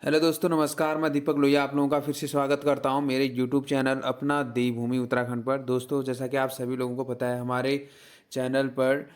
Hello दोस्तों, नमस्कार। मैं दीपक लोहिया आप लोगों का फिर से स्वागत करता हूं मेरे यूट्यूब चैनल अपना देवभूमि उत्तराखंड पर। दोस्तों, जैसा कि आप सभी लोगों को पता है, हमारे चैनल पर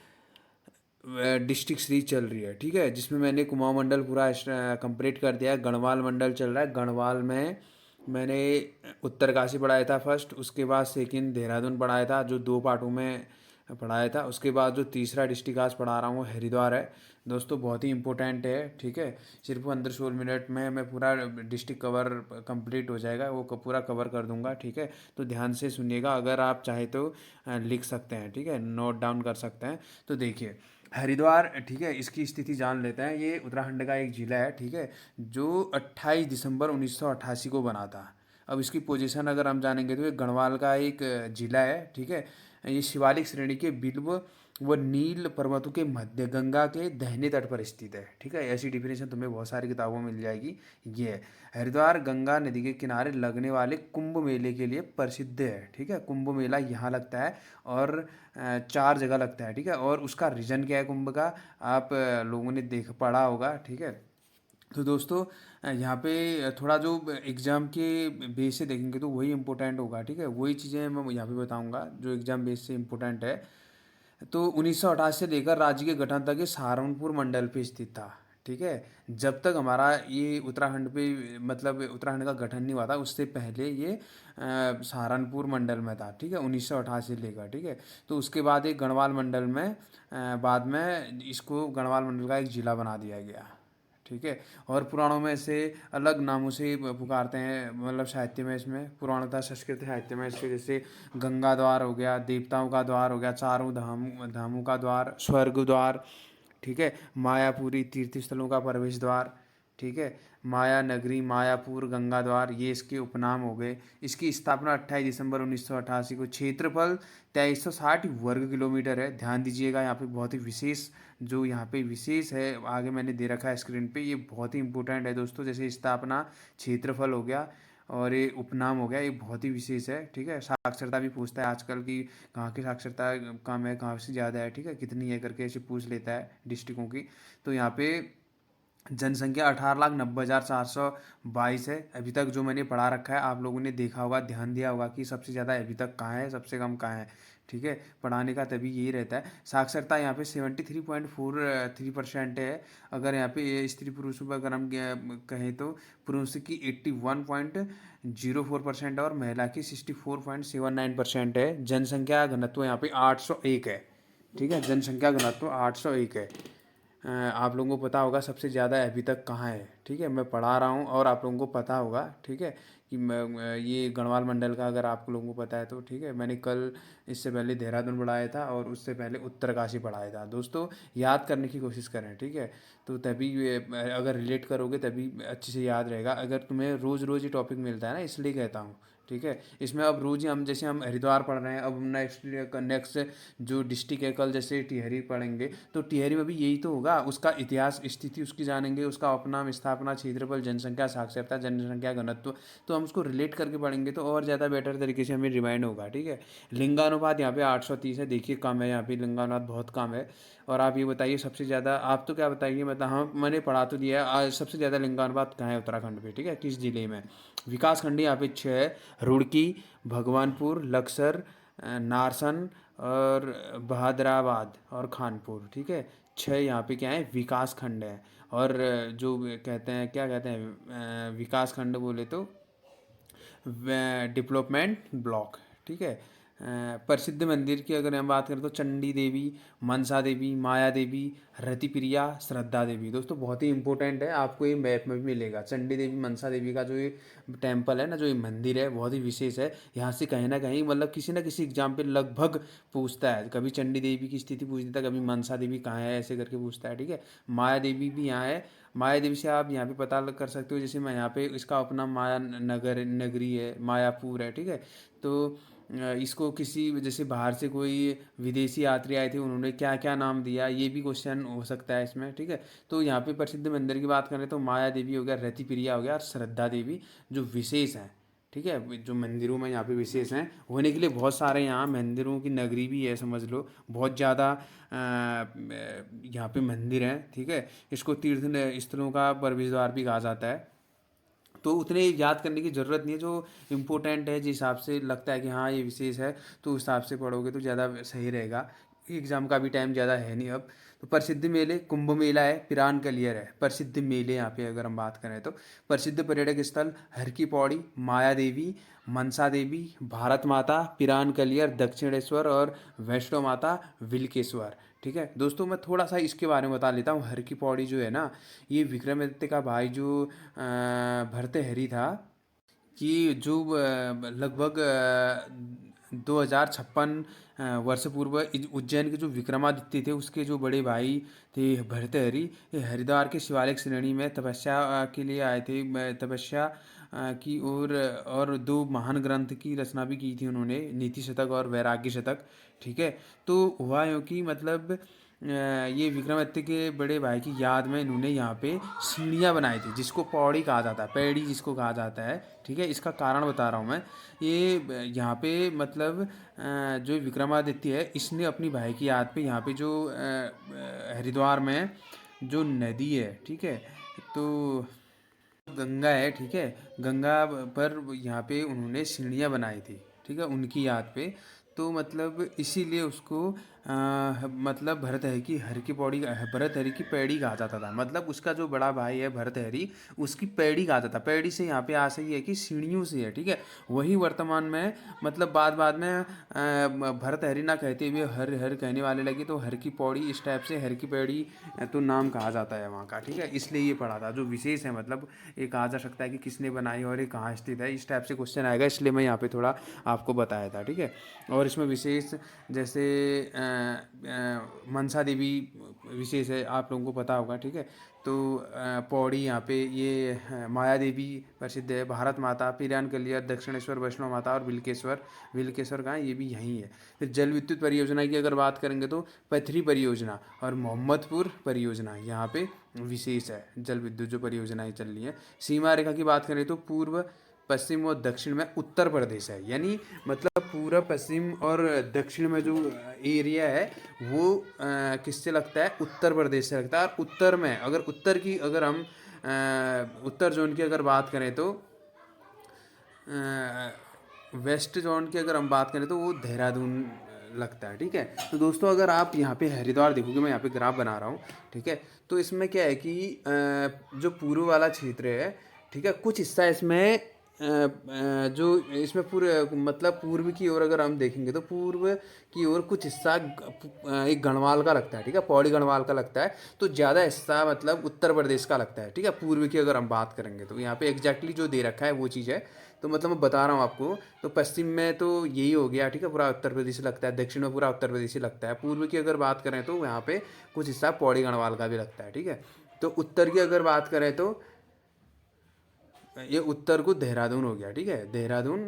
डिस्ट्रिक्ट सीरीज चल रही है, ठीक है, जिसमें मैंने कुमाऊं मंडल पूरा कंप्लीट कर दिया है। गढ़वाल मंडल चल रहा है। गढ़वाल में मैंने उत्तरकाशी पढ़ाया था फर्स्ट, उसके बाद सेकंड देहरादून पढ़ाया था, जो 2 पार्टों में पढ़ाया था। उसके बाद जो तीसरा डिस्ट्रिक्ट आज पढ़ा रहा हूँ वो हरिद्वार है। दोस्तों, बहुत ही इंपॉर्टेंट है, ठीक है। सिर्फ 15-16 मिनट में मैं पूरा डिस्ट्रिक्ट कवर कंप्लीट हो जाएगा, वो पूरा कवर कर दूंगा, ठीक है। तो ध्यान से सुनिएगा, अगर आप चाहे तो लिख सकते हैं, ठीक है, नोट डाउन कर सकते हैं। तो देखिए, हरिद्वार, ठीक है, इसकी स्थिति जान लेते हैं। ये उत्तराखंड का एक जिला है, ठीक है, जो 28 दिसंबर 1988 को बना था। अब इसकी पोजीशन अगर हम जानेंगे तो ये गढ़वाल का एक जिला है, ठीक है। ये शिवालिक श्रेणी के बिल्व व नील पर्वतों के मध्य गंगा के दाहिने तट पर स्थित है, ठीक है। ऐसी डिफिनेशन तुम्हें बहुत सारी किताबों में मिल जाएगी। ये है हरिद्वार, गंगा नदी के किनारे लगने वाले कुंभ मेले के लिए प्रसिद्ध है, ठीक है। कुंभ मेला यहाँ लगता है और 4 जगह लगता है, ठीक है। और उसका रीजन क्या है कुंभ का, आप लोगों ने देख पढ़ा होगा, ठीक है। तो दोस्तों, यहाँ पे थोड़ा जो एग्ज़ाम के बेस से देखेंगे तो वही इम्पोर्टेंट होगा, ठीक है। वही चीज़ें मैं यहाँ पे बताऊँगा जो एग्ज़ाम बेस से इम्पोर्टेंट है। तो 1988 से लेकर राज्य के गठन तक ये सहारनपुर मंडल पे स्थित था, ठीक है। जब तक हमारा ये उत्तराखंड पे, मतलब उत्तराखंड का गठन नहीं हुआ था, उससे पहले ये सहारनपुर मंडल में था, ठीक है, 1988 से लेकर, ठीक है। तो उसके बाद एक गढ़वाल मंडल में बाद में इसको गढ़वाल मंडल का एक जिला बना दिया गया, ठीक है। और पुराणों में इसे अलग नामों से पुकारते हैं, मतलब साहित्य में, इसमें पुराण तथा संस्कृत साहित्य में इसके जैसे गंगा द्वार हो गया, देवताओं का द्वार हो गया, चारों धामों का द्वार, स्वर्ग द्वार, ठीक है, मायापुरी तीर्थ स्थलों का प्रवेश द्वार, ठीक है, माया नगरी, मायापुर, गंगा द्वार, ये इसके उपनाम हो गए। इसकी स्थापना 28 दिसंबर 1988 को। क्षेत्रफल 2360 वर्ग किलोमीटर है। ध्यान दीजिएगा, यहाँ पे बहुत ही विशेष, जो यहाँ पे विशेष है आगे मैंने दे रखा है स्क्रीन पे, ये बहुत ही इंपॉर्टेंट है दोस्तों। जैसे स्थापना, क्षेत्रफल हो गया और ये उपनाम हो गया, ये बहुत ही विशेष है, ठीक है। साक्षरता भी पूछता है आजकल की, कहाँ की साक्षरता कम है, कहाँ से ज़्यादा है, ठीक है, कितनी है करके ऐसे पूछ लेता है डिस्ट्रिक्टों की। तो यहाँ पे जनसंख्या 18,90,422 है। अभी तक जो मैंने पढ़ा रखा है, आप लोगों ने देखा होगा, ध्यान दिया होगा कि सबसे ज़्यादा अभी तक कहाँ है, सबसे कम कहाँ है, ठीक है। पढ़ाने का तभी यही रहता है। साक्षरता यहाँ पे 73.43% है। अगर यहाँ पे स्त्री पुरुष पर अगर हम कहें तो पुरुष की 81.04% है और महिला की 64.79% है। जनसंख्या घनत्व यहाँ पे 801 है, ठीक है। जनसंख्या घनत्व 801 है। आप लोगों को पता होगा सबसे ज़्यादा अभी तक कहाँ है, ठीक है। मैं पढ़ा रहा हूँ और आप लोगों को पता होगा, ठीक है, कि ये गढ़वाल मंडल का अगर आप लोगों को पता है तो, ठीक है। मैंने कल इससे पहले देहरादून पढ़ाया था और उससे पहले उत्तरकाशी पढ़ाया था। दोस्तों, याद करने की कोशिश करें, ठीक है। तो तभी अगर रिलेट करोगे तभी अच्छे से याद रहेगा। अगर तुम्हें रोज़ रोज़ ही टॉपिक मिलता है ना, इसलिए कहता हूँ, ठीक है। इसमें अब रोज ही हम, जैसे हम हरिद्वार पढ़ रहे हैं, अब नेक्स्ट जो डिस्ट्रिक्ट है, कल जैसे टिहरी पढ़ेंगे, तो टिहरी में भी यही तो होगा। उसका इतिहास, स्थिति उसकी जानेंगे, उसका उपनाम, स्थापना, क्षेत्रफल, जनसंख्या, साक्षरता, जनसंख्या घनत्व। तो हम उसको रिलेट करके पढ़ेंगे तो और ज़्यादा बेटर तरीके से हमें रिमाइंड होगा, ठीक है। लिंगानुपात यहाँ पे 830 है। देखिए, कम है यहाँ पे, लिंगानुपात बहुत कम है। और आप ये बताइए सबसे ज़्यादा, आप तो क्या बताइए, मतलब हाँ मैंने पढ़ा तो दिया है। आज सबसे ज़्यादा लिंगानुपात कहाँ है उत्तराखंड पे, ठीक है, किस जिले में। विकास खंड यहाँ पे 6 है। रुड़की, भगवानपुर, लक्सर, नारसन और बहादराबाद और खानपुर, ठीक है। 6 यहाँ पे क्या है, विकास खंड है। और जो कहते हैं, क्या कहते हैं, विकास खंड बोले तो डेवलपमेंट ब्लॉक, ठीक है। प्रसिद्ध मंदिर की अगर हम बात करें तो चंडी देवी, मनसा देवी, माया देवी, रति प्रिया, श्रद्धा देवी। दोस्तों, बहुत ही इंपॉर्टेंट है, आपको ये मैप में भी मिलेगा। चंडी देवी, मनसा देवी का जो ये टेम्पल है ना, जो ये मंदिर है, बहुत ही विशेष है। यहाँ से कहीं ना कहीं, मतलब किसी ना किसी एग्जाम पे लगभग पूछता है। कभी चंडी देवी की स्थिति पूछ देता है, कभी मनसा देवी कहाँ है ऐसे करके पूछता है, ठीक है। माया देवी भी यहाँ है। माया देवी से आप यहाँ पे पता कर सकते हो, जैसे मैं यहाँ पे, इसका अपना माया नगरी है, मायापुर है, ठीक है। तो इसको किसी, जैसे बाहर से कोई विदेशी यात्री आए थे, उन्होंने क्या क्या नाम दिया, ये भी क्वेश्चन हो सकता है इसमें, ठीक है। तो यहाँ पे प्रसिद्ध मंदिर की बात करें तो माया देवी हो गया, रति प्रिया हो गया और श्रद्धा देवी जो विशेष हैं, ठीक है। जो मंदिरों में यहाँ पे विशेष हैं, होने के लिए बहुत सारे, यहाँ मंदिरों की नगरी भी है, समझ लो। बहुत ज़्यादा यहाँ पे मंदिर हैं, ठीक है। इसको तीर्थ स्थलों का प्रवेश द्वार भी कहा जाता है। तो उतने याद करने की ज़रूरत नहीं है, जो इम्पोर्टेंट है जिस हिसाब से लगता है कि हाँ ये विशेष है तो उस हिसाब से पढ़ोगे तो ज़्यादा सही रहेगा। एग्ज़ाम का भी टाइम ज़्यादा है नहीं अब। तो प्रसिद्ध मेले, कुंभ मेला है, पिरान कलियर है। प्रसिद्ध मेले यहाँ पे अगर हम बात करें तो प्रसिद्ध पर्यटक स्थल हर की पौड़ी, माया देवी, मनसा देवी, भारत माता, पिरान कलियर, दक्षिणेश्वर और वैष्णो माता विल्केश्वर। ठीक है दोस्तों, मैं थोड़ा सा इसके बारे में बता लेता हूँ। हर की पौड़ी जो है ना, ये विक्रमादित्य का भाई जो भर्तृहरि था, कि जो लगभग 2056 वर्ष पूर्व उज्जैन के जो विक्रमादित्य थे उसके जो बड़े भाई थे भर्तृहरि, ये हरिद्वार के शिवालिक श्रेणी में तपस्या के लिए आए थे। तपस्या की और दो महान ग्रंथ की रचना भी की थी उन्होंने, नीति शतक और वैराग्य शतक। ठीक है, तो हुआ यूँ कि मतलब ये विक्रमादित्य के बड़े भाई की याद में इन्होंने यहाँ पे सीढ़ियाँ बनाई थी, जिसको पौड़ी कहा जाता है, पैड़ी जिसको कहा जाता है। ठीक है, इसका कारण बता रहा हूँ मैं। ये यहाँ पे मतलब जो विक्रमादित्य है इसने अपनी भाई की याद पे यहाँ पे जो हरिद्वार में जो नदी है, ठीक है, तो गंगा है, ठीक है, गंगा पर यहाँ पे उन्होंने सीढ़ियाँ बनाई थी, ठीक है, उनकी याद पे। तो मतलब इसीलिए उसको मतलब भर्तृहरि की हर की पौड़ी, भर्तृहरि की पैड़ी कहा जाता था। मतलब उसका जो बड़ा भाई है भर्तृहरि, उसकी पैड़ी कहा जाता। पैड़ी से यहाँ पे आ सही है कि सीढ़ियों से है। ठीक है, वही वर्तमान में मतलब बाद में भर्तृहरि ना कहते हुए हर हर कहने वाले लगे, तो हर की पौड़ी इस टाइप से हर की पैड़ी तो नाम कहा जाता है वहाँ का। ठीक है, इसलिए ये पढ़ा था। जो विशेष है मतलब ये कहा जा सकता है कि किसने बनाई और ये कहाँ स्थित है, इस टाइप से क्वेश्चन आएगा, इसलिए मैं यहाँ पे थोड़ा आपको बताया था। ठीक है, और इसमें विशेष जैसे मनसा देवी विशेष है, आप लोगों को पता होगा। ठीक है, तो पौड़ी यहाँ पे ये माया देवी प्रसिद्ध है, भारत माता, पिरान कलियर, दक्षिणेश्वर, वैष्णो माता और बिल्केश्वर। बिल्केश्वर कहाँ है, ये भी यहीं है। फिर जल विद्युत परियोजना की अगर बात करेंगे तो पथरी परियोजना और मोहम्मदपुर परियोजना यहाँ पे विशेष है, जल विद्युत जो परियोजनाएं चल रही हैं। सीमा रेखा की बात करें तो पूर्व, पश्चिम और दक्षिण में उत्तर प्रदेश है, यानी मतलब पूर्व, पश्चिम और दक्षिण में जो एरिया है वो किससे लगता है, उत्तर प्रदेश से लगता है। और उत्तर में अगर उत्तर की अगर हम उत्तर जोन की अगर बात करें तो वेस्ट जोन की अगर हम बात करें तो वो देहरादून लगता है। ठीक है, तो दोस्तों अगर आप यहाँ पे हरिद्वार देखोगे, मैं यहाँ पे ग्राफ बना रहा हूँ। ठीक है, तो इसमें क्या है कि जो पूर्व वाला क्षेत्र है, ठीक है, कुछ हिस्सा इसमें जो इसमें पूरे मतलब पूर्व की ओर अगर हम देखेंगे तो पूर्व की ओर कुछ हिस्सा एक गढ़वाल का लगता है। ठीक है, पौड़ी गढ़वाल का लगता है। तो ज़्यादा हिस्सा मतलब उत्तर प्रदेश का लगता है। ठीक है, पूर्व की अगर हम बात करेंगे तो यहाँ पे एग्जैक्टली जो दे रखा है वो चीज़ है। तो मतलब मैं बता रहा हूँ आपको, तो पश्चिम में तो यही हो गया। ठीक है, पूरा उत्तर प्रदेश लगता है, दक्षिण में पूरा उत्तर प्रदेश लगता है। पूर्व की अगर बात करें तो यहाँ पे कुछ हिस्सा पौड़ी गढ़वाल का भी लगता है। ठीक है, तो उत्तर की अगर बात करें तो ये उत्तर को देहरादून हो गया। ठीक है, देहरादून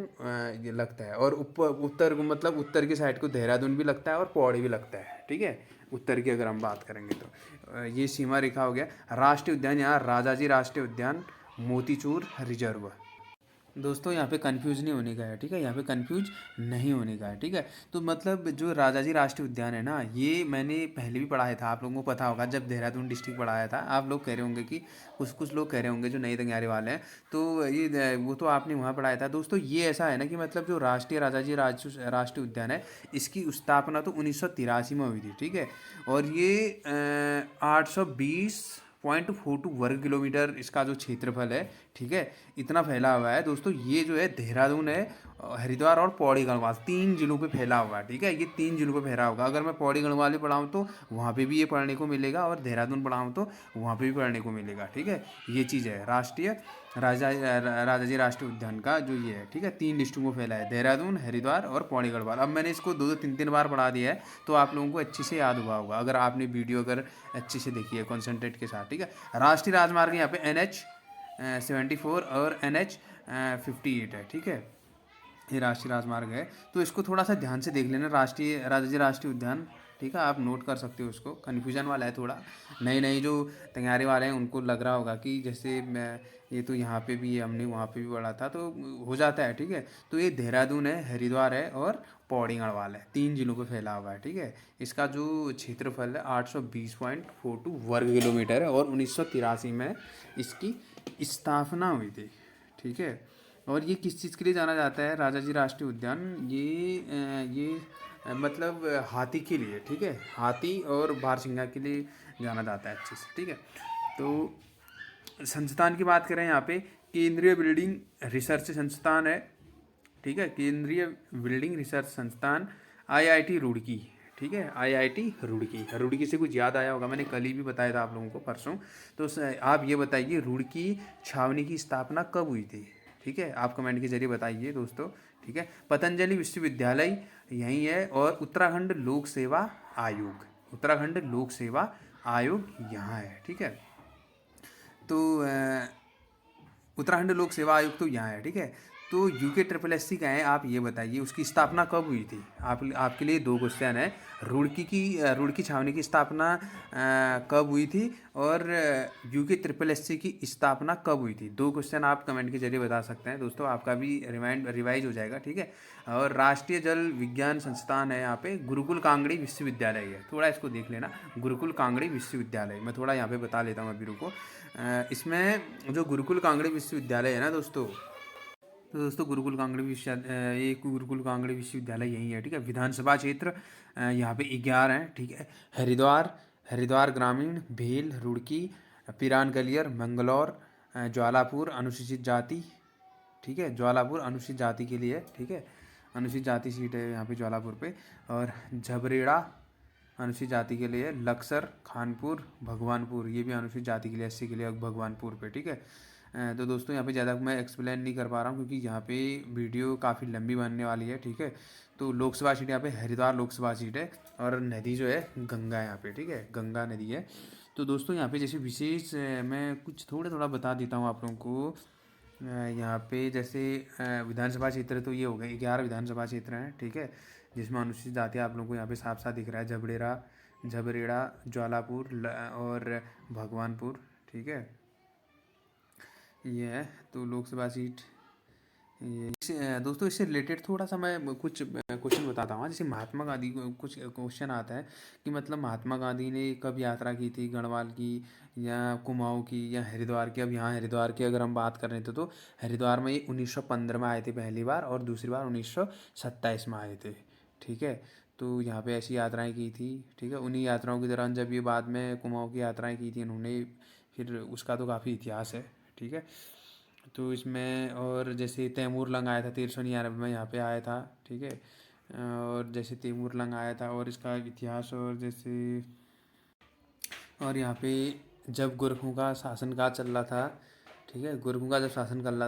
ये लगता है। और ऊपर उत्तर को मतलब उत्तर की साइड को देहरादून भी लगता है और पौड़ी भी लगता है। ठीक है, उत्तर की अगर हम बात करेंगे तो ये सीमा रेखा हो गया। राष्ट्रीय उद्यान यहाँ राजाजी राष्ट्रीय उद्यान, मोतीचूर रिजर्व। दोस्तों यहाँ पे कंफ्यूज नहीं होने का है। ठीक है, यहाँ पे कंफ्यूज नहीं होने का है। ठीक है, तो मतलब जो राजाजी राष्ट्रीय उद्यान है ना, ये मैंने पहले भी पढ़ाया था, आप लोगों को पता होगा, जब देहरादून डिस्ट्रिक्ट पढ़ाया था। आप लोग कह रहे होंगे कि कुछ लोग कह रहे होंगे जो नए तैयारी वाले हैं, तो ये वो तो आपने वहाँ पढ़ाया था। दोस्तों ये ऐसा है ना कि मतलब जो राष्ट्रीय राजाजी राष्ट्रीय उद्यान है, इसकी स्थापना तो 1983 में हुई थी। ठीक है, और ये 820.42 वर्ग किलोमीटर इसका जो क्षेत्रफल है, ठीक है, इतना फैला हुआ है। दोस्तों ये जो है देहरादून है, हरिद्वार और पौड़ी गढ़वाल, 3 जिलों पे फैला हुआ है। ठीक है, ये 3 जिलों पे फैला होगा। अगर मैं पौड़ी गढ़वाल में पढ़ाऊँ तो वहाँ पे भी ये पढ़ने को मिलेगा, और देहरादून पढ़ाऊँ तो वहाँ पे भी पढ़ने को मिलेगा। ठीक है, ये चीज़ है राष्ट्रीय राजाजी राष्ट्रीय उद्यान का जो ये है। ठीक है, 3 डिस्ट्रिक्टों में फैला है, देहरादून, हरिद्वार और पौड़ी गढ़वाल। अब मैंने इसको 2 3 बार पढ़ा दिया है, तो आप लोगों को अच्छे से याद हुआ होगा अगर आपने वीडियो अगर अच्छे से देखी है कॉन्सेंट्रेट के साथ। ठीक है, राष्ट्रीय राजमार्ग यहाँ पे NH 74 और NH 58 है। ठीक है, ये राष्ट्रीय राजमार्ग है, तो इसको थोड़ा सा ध्यान से देख लेना। राष्ट्रीय राजाजी राष्ट्रीय उद्यान, ठीक है, आप नोट कर सकते हो उसको। कन्फ्यूजन वाला है थोड़ा, नए नए जो तैयारी वाले हैं उनको लग रहा होगा कि जैसे मैं ये तो यहाँ पे भी हमने वहाँ पे भी पढ़ा था, तो हो जाता है। ठीक है, तो ये देहरादून है, हरिद्वार है और पौड़ी गढ़वाल है, 3 जिलों पे फैला हुआ है। ठीक है, इसका जो क्षेत्रफल है 820.42 वर्ग किलोमीटर है, और 1983 में इसकी स्थापना हुई थी। ठीक है। और ये किस चीज़ के लिए जाना जाता है राजा जी राष्ट्रीय उद्यान? ये मतलब हाथी के लिए, ठीक है, हाथी और बारहसिंगा के लिए जाना जाता है अच्छे से, ठीक है। तो संस्थान की बात करें यहाँ पे, केंद्रीय बिल्डिंग रिसर्च संस्थान है, ठीक है, केंद्रीय बिल्डिंग रिसर्च संस्थान, आईआईटी रुड़की, ठीक है, आईआईटी रुड़की। रुड़की से कुछ याद आया होगा, मैंने कल ही भी बताया था आप लोगों को, परसों। तो आप ये बताइए रुड़की छावनी की स्थापना कब हुई थी? ठीक है, आप कमेंट के जरिए बताइए दोस्तों, ठीक है। पतंजलि विश्वविद्यालय यहीं है, और उत्तराखंड लोक सेवा आयोग, उत्तराखंड लोक सेवा आयोग यहाँ है, ठीक है। तो उत्तराखंड लोक सेवा आयोग तो यहाँ है, ठीक है। तो यूके ट्रिपल एस सी का है, आप ये बताइए उसकी स्थापना कब हुई थी? आपके लिए दो क्वेश्चन है। रुड़की छावनी की स्थापना कब हुई थी, और यूके ट्रिपल एस सी की स्थापना कब हुई थी? दो क्वेश्चन आप कमेंट के जरिए बता सकते हैं दोस्तों, आपका भी रिवाइज हो जाएगा, ठीक है। और राष्ट्रीय जल विज्ञान संस्थान है यहाँ पे, गुरुकुल कांगड़ी विश्वविद्यालय है, थोड़ा इसको देख लेना, गुरुकुल कांगड़ी विश्वविद्यालय। मैं थोड़ा यहाँ पे बता लेता हूँ अभी, रुको। इसमें जो गुरुकुल कांगड़ी विश्वविद्यालय है ना दोस्तों, तो दोस्तों गुरुकुल कांगड़ी विश्वविद्यालय, ये गुरुकुल कांगड़ी विश्वविद्यालय यही है, ठीक है। विधानसभा क्षेत्र यहाँ पे 11 हैं, ठीक है। हरिद्वार ग्रामीण, भेल, रुड़की, पिरान गलियर, मंगलौर, ज्वालापुर अनुसूचित जाति, ठीक है, ज्वालापुर अनुसूचित जाति के लिए, ठीक है, अनुसूचित जाति सीट है यहाँ पे ज्वालापुर पे। और झबरेड़ा अनुसूचित जाति के लिए, लक्सर, खानपुर, भगवानपुर, ये भी अनुसूचित जाति के लिए, एससी के लिए भगवानपुर पे, ठीक है। तो दोस्तों यहाँ पे ज़्यादा मैं एक्सप्लेन नहीं कर पा रहा हूँ, क्योंकि यहाँ पे वीडियो काफ़ी लंबी बनने वाली है, ठीक है। तो लोकसभा सीट यहाँ पे हरिद्वार लोकसभा सीट है, और नदी जो है गंगा यहाँ पे, ठीक है, गंगा नदी है। तो दोस्तों यहाँ पे जैसे विशेष मैं कुछ थोड़ा बता देता हूँ आप लोगों को। यहाँ पे जैसे विधानसभा क्षेत्र तो ये हो गए 11 विधानसभा क्षेत्र हैं, ठीक है, जिसमें अनुसूचित जाति आप लोगों को यहाँ पे साफ साफ दिख रहा है, झबरेड़ा, ज्वालापुर और भगवानपुर, ठीक है, ये है। तो लोकसभा सीट दोस्तों इससे रिलेटेड थोड़ा सा मैं कुछ क्वेश्चन बताता हूँ। जैसे महात्मा गांधी को कुछ क्वेश्चन आता है कि मतलब महात्मा गांधी ने कब यात्रा की थी, गढ़वाल की या कुमाऊँ की या हरिद्वार की? अब यहाँ हरिद्वार की अगर हम बात कर रहे थे तो हरिद्वार में ये 1915 में आए थे पहली बार, और दूसरी बार 1927 में आए थे, ठीक है। तो यहाँ पे ऐसी यात्राएं की थी, ठीक है। उन्हीं यात्राओं के दौरान जब ये बाद में कुमाऊँ की यात्राएं की थी इन्होंने, फिर उसका तो काफ़ी इतिहास है, ठीक है। तो इसमें और जैसे तैमूर लंग आया था 1399 में, यहाँ पे आया था, ठीक है। और जैसे तैमूर लंग आया था, और इसका इतिहास, और जैसे और यहाँ पे जब गुरखों का शासनकाल चल रहा था, ठीक है, गुरखों का जब शासनकाल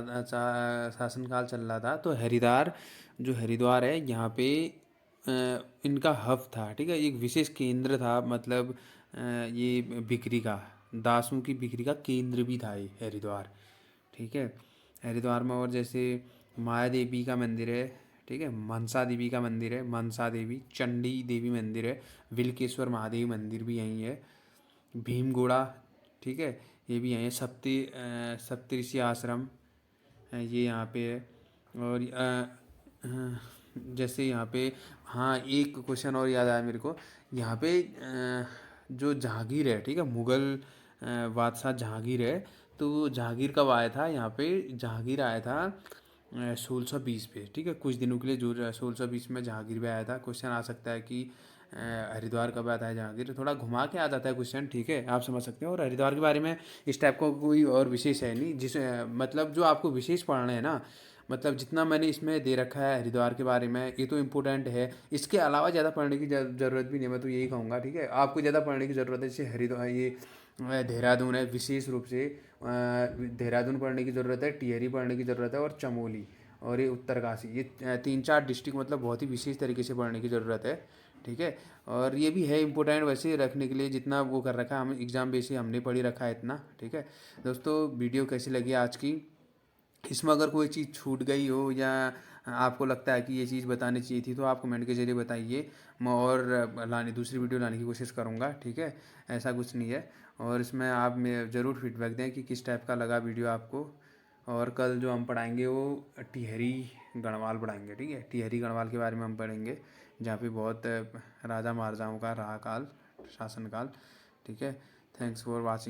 चल रहा था, तो हरिद्वार है यहाँ पे इनका हब था, ठीक है, एक विशेष केंद्र था, मतलब ये बिक्री का, दासों की बिक्री का केंद्र भी था ये हरिद्वार, ठीक है। हरिद्वार में और जैसे माया देवी का मंदिर है, ठीक है, मनसा देवी का मंदिर है, मनसा देवी, चंडी देवी मंदिर है, बिलकेश्वर महादेव मंदिर भी यहीं है, भीमगोड़ा, ठीक है, ये भी यहीं है, सप्तऋषि आश्रम ये यहाँ पे है। और जैसे यहाँ पे, हाँ एक क्वेश्चन और याद आया मेरे को, यहाँ पे जो जहांगीर है, ठीक है, मुग़ल बादशाह जहांगीर है, तो जहांगीर कब आया था यहाँ पे? जहांगीर आया था 1620 पे, ठीक है, कुछ दिनों के लिए जो 1620 में जहांगीर भी आया था। क्वेश्चन आ सकता है कि हरिद्वार कब आता है जहांगीर, थोड़ा घुमा के आ जाता है क्वेश्चन, ठीक है, आप समझ सकते हो। और हरिद्वार के बारे में इस टाइप का कोई और विशेष है नहीं, मतलब जो आपको विशेष पढ़ना है ना, मतलब जितना मैंने इसमें दे रखा है हरिद्वार के बारे में, ये तो इम्पोर्टेंट है, इसके अलावा ज़्यादा पढ़ने की ज़रूरत भी नहीं, मैं तो यही कहूँगा, ठीक है। आपको ज़्यादा पढ़ने की ज़रूरत है, जैसे हरिद्वार, ये देहरादून है, विशेष रूप से देहरादून पढ़ने की ज़रूरत है, टिहरी पढ़ने की ज़रूरत है, और चमोली, और ये उत्तरकाशी, ये 3-4 डिस्ट्रिक्ट मतलब बहुत ही विशेष तरीके से पढ़ने की ज़रूरत है, ठीक है। और ये भी है इम्पोर्टेंट वैसे रखने के लिए, जितना वो कर रखा है हम एग्ज़ाम बेस हमने पढ़ी रखा है इतना, ठीक है। दोस्तों वीडियो कैसी लगी आज की? इसमें अगर कोई चीज़ छूट गई हो, या आपको लगता है कि ये चीज़ बतानी चाहिए थी, तो आप कमेंट के जरिए बताइए, मैं और दूसरी वीडियो लाने की कोशिश करूँगा, ठीक है, ऐसा कुछ नहीं है। और इसमें आप ज़रूर फीडबैक दें कि किस टाइप का लगा वीडियो आपको। और कल जो हम पढ़ाएंगे वो टिहरी गढ़वाल पढ़ाएंगे, ठीक है, टिहरी गढ़वाल के बारे में हम पढ़ेंगे, जहाँ पे बहुत राजा महाराजाओं का रहा काल, शासनकाल, ठीक है। Thanks for watching.